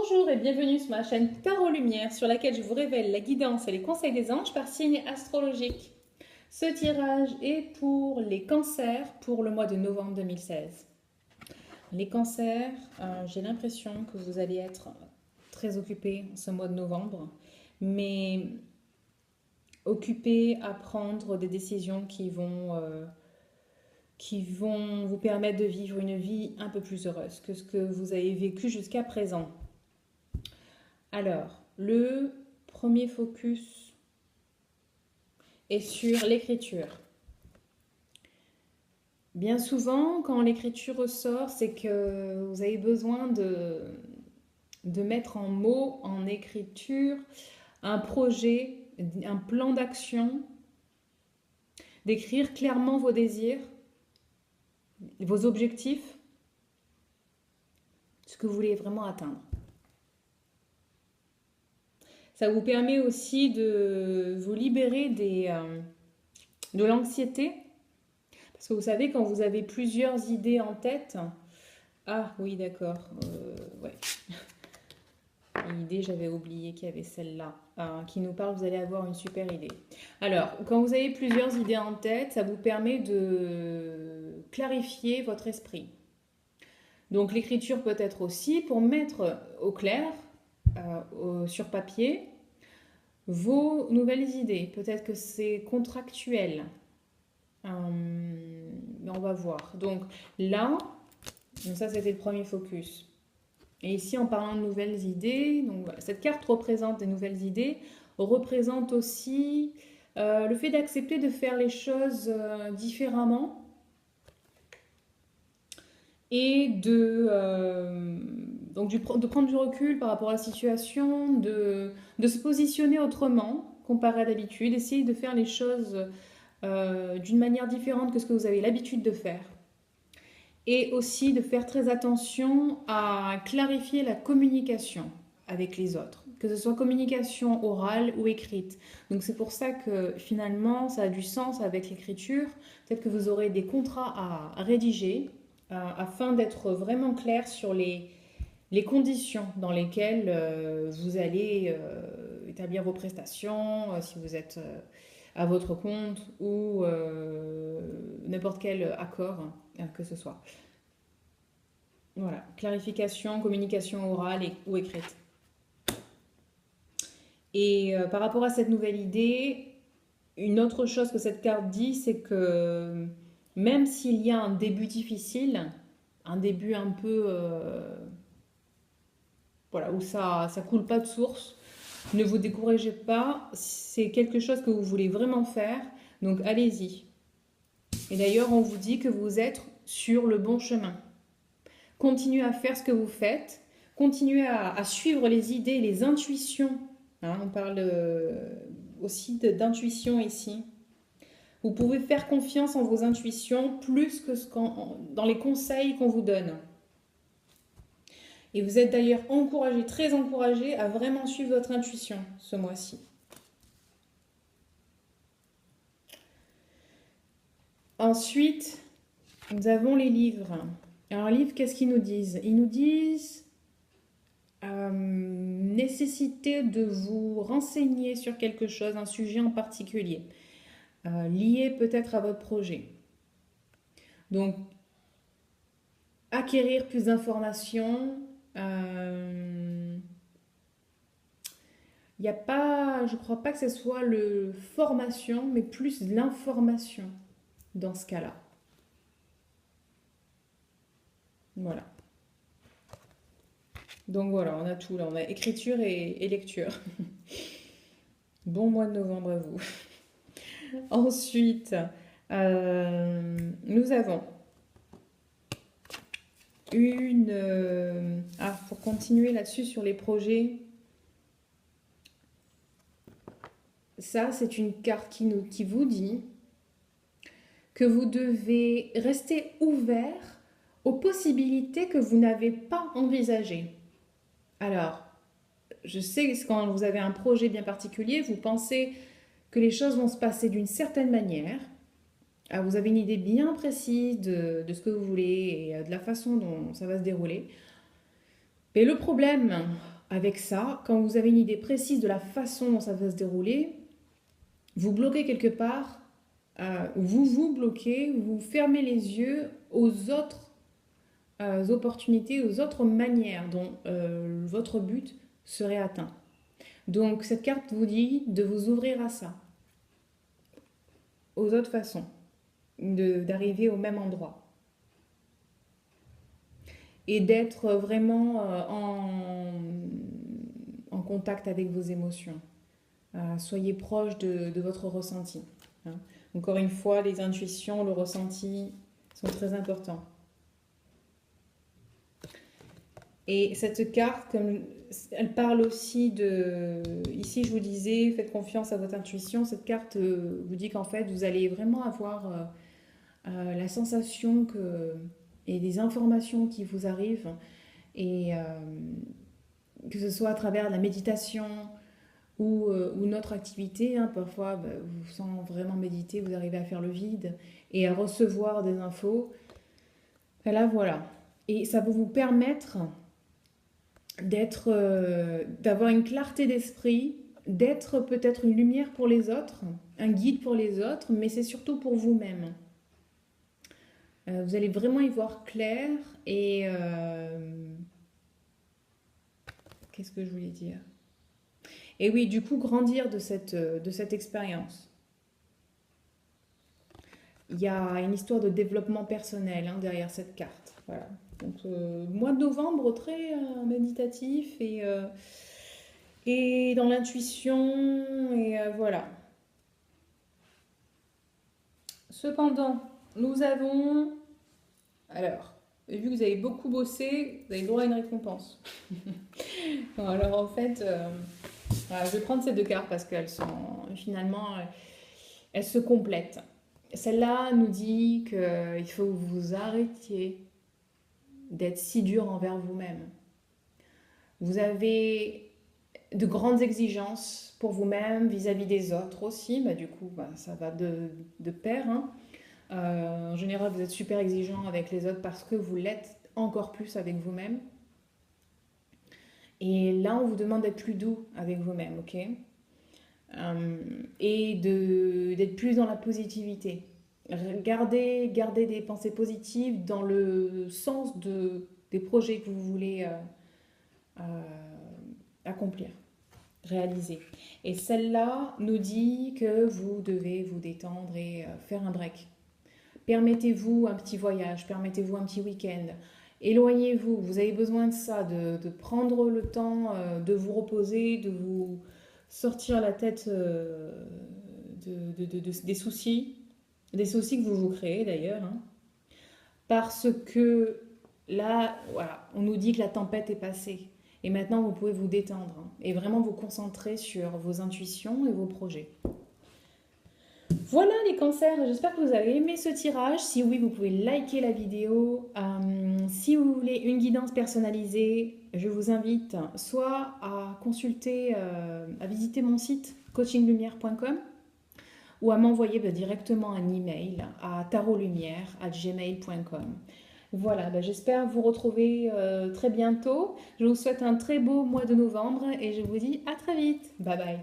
Bonjour et bienvenue sur ma chaîne Tarot Lumière sur laquelle je vous révèle la guidance et les conseils des anges par signe astrologique. Ce tirage est pour les cancers pour le mois de novembre 2016. Les cancers, j'ai l'impression que vous allez être très occupés ce mois de novembre, mais occupés à prendre des décisions qui vont vous permettre de vivre une vie un peu plus heureuse que ce que vous avez vécu jusqu'à présent. Alors, le premier focus est sur l'écriture. Bien souvent, quand l'écriture ressort, c'est que vous avez besoin de mettre en mots, en écriture, un projet, un plan d'action, d'écrire clairement vos désirs, vos objectifs, ce que vous voulez vraiment atteindre. Ça vous permet aussi de vous libérer de l'anxiété. Parce que vous savez, quand vous avez plusieurs idées en tête... Ah oui, d'accord. Ouais. L'idée, j'avais oublié qu'il y avait celle-là qui nous parle, vous allez avoir une super idée. Alors, quand vous avez plusieurs idées en tête, ça vous permet de clarifier votre esprit. Donc l'écriture peut être aussi pour mettre au clair, sur papier, vos nouvelles idées. Peut-être que c'est contractuel. On va voir. Donc là, donc ça c'était le premier focus. Et ici, en parlant de nouvelles idées, donc voilà, cette carte représente des nouvelles idées, représente aussi le fait d'accepter de faire les choses différemment et de prendre du recul par rapport à la situation, de se positionner autrement comparé à d'habitude, essayer de faire les choses d'une manière différente que ce que vous avez l'habitude de faire. Et aussi de faire très attention à clarifier la communication avec les autres, que ce soit communication orale ou écrite. Donc c'est pour ça que finalement ça a du sens avec l'écriture. Peut-être que vous aurez des contrats à rédiger afin d'être vraiment clair sur les conditions dans lesquelles vous allez établir vos prestations, si vous êtes à votre compte ou n'importe quel accord que ce soit. Voilà, clarification, communication orale ou écrite. Et par rapport à cette nouvelle idée, une autre chose que cette carte dit, c'est que même s'il y a un début difficile, un début un peu voilà, où ça coule pas de source, ne vous découragez pas, c'est quelque chose que vous voulez vraiment faire, donc allez-y. Et d'ailleurs, on vous dit que vous êtes sur le bon chemin. Continuez à faire ce que vous faites, continuez à suivre les idées, les intuitions. Hein, on parle aussi d'intuition ici. Vous pouvez faire confiance en vos intuitions plus que dans les conseils qu'on vous donne. Et vous êtes d'ailleurs encouragé, très encouragé à vraiment suivre votre intuition ce mois-ci. Ensuite, nous avons les livres. Alors, les livres, qu'est-ce qu'ils nous disent? Ils nous disent nécessité de vous renseigner sur quelque chose, un sujet en particulier, lié peut-être à votre projet. Donc, acquérir plus d'informations. Il n'y a pas, je ne crois pas que ce soit le formation, mais plus l'information dans ce cas-là. Voilà. Donc voilà, on a tout là, on a écriture et lecture. Bon mois de novembre à vous. Ensuite, nous avons pour continuer là-dessus sur les projets, ça c'est une carte qui vous dit que vous devez rester ouvert aux possibilités que vous n'avez pas envisagées. Alors, je sais que quand vous avez un projet bien particulier, vous pensez que les choses vont se passer d'une certaine manière. Alors, vous avez une idée bien précise de ce que vous voulez et de la façon dont ça va se dérouler. Mais le problème avec ça, quand vous avez une idée précise de la façon dont ça va se dérouler, vous bloquez quelque part, vous vous bloquez, vous fermez les yeux aux autres opportunités, aux autres manières dont votre but serait atteint. Donc cette carte vous dit de vous ouvrir à ça, aux autres façons d'arriver au même endroit. Et d'être vraiment en contact avec vos émotions. Soyez proche de votre ressenti. Hein. Encore une fois, les intuitions, le ressenti sont très importants. Et cette carte, elle parle aussi de... Ici, je vous disais, faites confiance à votre intuition. Cette carte vous dit qu'en fait, vous allez vraiment avoir la sensation et des informations qui vous arrivent, et que ce soit à travers la méditation ou notre activité, hein, parfois vous sans vraiment méditer, vous arrivez à faire le vide et à recevoir des infos. Et là voilà, et ça va vous permettre d'avoir une clarté d'esprit, d'être peut-être une lumière pour les autres, un guide pour les autres, mais c'est surtout pour vous-même. Vous allez vraiment y voir clair et... qu'est-ce que je voulais dire? Et oui, du coup, grandir de cette expérience. Il y a une histoire de développement personnel hein, derrière cette carte. Voilà. Donc, mois de novembre très méditatif et dans l'intuition. Et voilà. Cependant, nous avons... Alors, vu que vous avez beaucoup bossé, vous avez le droit à une récompense. Alors en fait, voilà, je vais prendre ces deux cartes parce qu'elles sont finalement, elles se complètent. Celle-là nous dit qu'il faut que vous arrêtiez d'être si dur envers vous-même. Vous avez de grandes exigences pour vous-même vis-à-vis des autres aussi. Du coup, ça va de pair. Hein. En général, vous êtes super exigeant avec les autres parce que vous l'êtes encore plus avec vous-même. Et là, on vous demande d'être plus doux avec vous-même, ok? Et d'être plus dans la positivité. Gardez des pensées positives dans le sens des projets que vous voulez accomplir, réaliser. Et celle-là nous dit que vous devez vous détendre et faire un break. Permettez-vous un petit voyage, permettez-vous un petit week-end. Éloignez-vous, vous avez besoin de ça, de prendre le temps de vous reposer, de vous sortir la tête des soucis que vous vous créez d'ailleurs. Hein. Parce que là, voilà, on nous dit que la tempête est passée. Et maintenant, vous pouvez vous détendre hein, et vraiment vous concentrer sur vos intuitions et vos projets. Voilà les cancers, j'espère que vous avez aimé ce tirage. Si oui, vous pouvez liker la vidéo. Si vous voulez une guidance personnalisée, je vous invite soit à consulter, à visiter mon site coachinglumière.com ou à m'envoyer directement un email à tarotlumière@gmail.com. Voilà, j'espère vous retrouver très bientôt. Je vous souhaite un très beau mois de novembre et je vous dis à très vite. Bye bye.